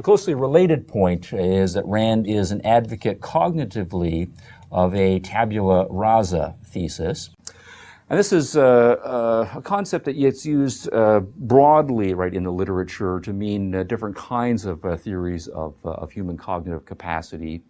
A closely related point is that Rand is an advocate cognitively of a tabula rasa thesis. And this is a concept that gets used broadly, right, in the literature to mean different kinds of theories of human cognitive capacity.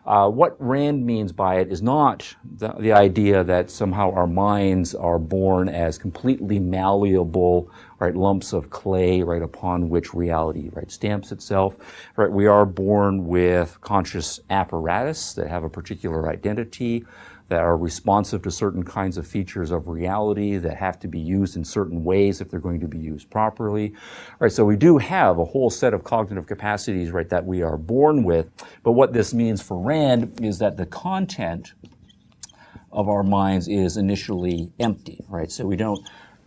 What Rand means by it is not the idea that somehow our minds are born as completely malleable, right, lumps of clay, right, upon which reality, right, stamps itself. Right, we are born with conscious apparatus that have a particular identity, that are responsive to certain kinds of features of reality, that have to be used in certain ways if they're going to be used properly. Right, so we do have a whole set of cognitive capacities, right, that we are born with. But what this means for Rand is that the content of our minds is initially empty, right? So we don't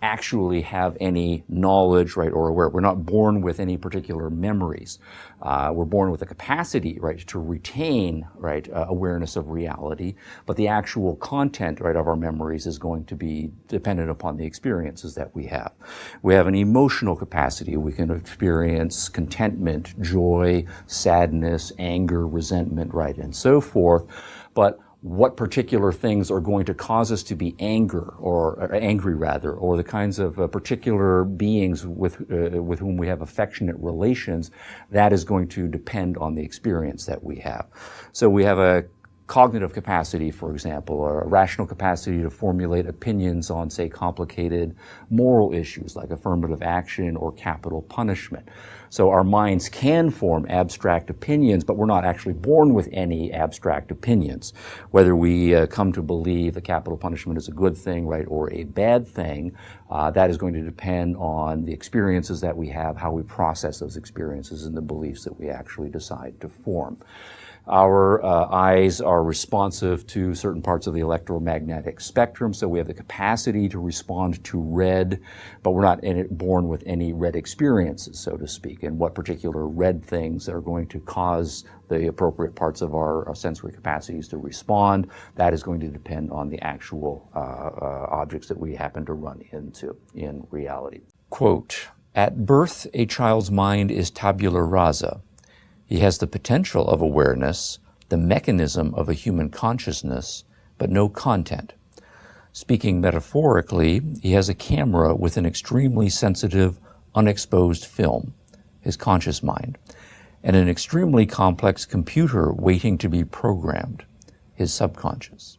actually have any knowledge, right, or aware. We're not born with any particular memories. We're born with a capacity, right, to retain, right, awareness of reality, but the actual content, right, of our memories is going to be dependent upon the experiences that we have. We have an emotional capacity. We can experience contentment, joy, sadness, anger, resentment, right, and so forth, but what particular things are going to cause us to be angry, or the kinds of particular beings with whom we have affectionate relations, that is going to depend on the experience that we have. So we have a cognitive capacity, for example, or a rational capacity to formulate opinions on, say, complicated moral issues like affirmative action or capital punishment. So our minds can form abstract opinions, but we're not actually born with any abstract opinions. Whether we come to believe that capital punishment is a good thing, right, or a bad thing, that is going to depend on the experiences that we have, how we process those experiences, and the beliefs that we actually decide to form. Our eyes are responsive to certain parts of the electromagnetic spectrum, so we have the capacity to respond to red, but we're not born with any red experiences, so to speak, and what particular red things are going to cause the appropriate parts of our sensory capacities to respond. That is going to depend on the actual objects that we happen to run into in reality. Quote, "At birth, a child's mind is tabula rasa. He has the potential of awareness, the mechanism of a human consciousness, but no content. Speaking metaphorically, he has a camera with an extremely sensitive, unexposed film, his conscious mind, and an extremely complex computer waiting to be programmed, his subconscious.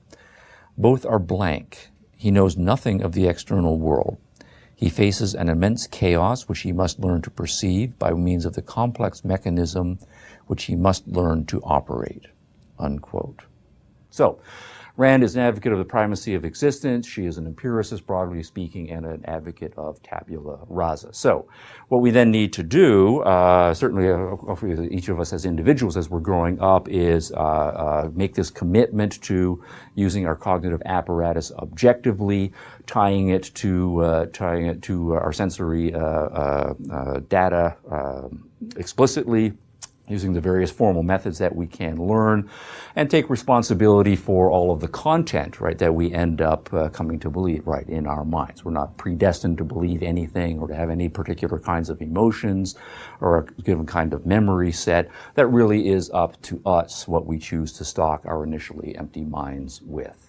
Both are blank. He knows nothing of the external world. He faces an immense chaos which he must learn to perceive by means of the complex mechanism which he must learn to operate." Unquote. So, Rand is an advocate of the primacy of existence. She is an empiricist, broadly speaking, and an advocate of tabula rasa. So, what we then need to do, certainly each of us as individuals as we're growing up, is make this commitment to using our cognitive apparatus objectively, tying it to our sensory data explicitly, using the various formal methods that we can learn, and take responsibility for all of the content, right, that we end up coming to believe, right, in our minds. We're not predestined to believe anything or to have any particular kinds of emotions or a given kind of memory set. That really is up to us what we choose to stock our initially empty minds with.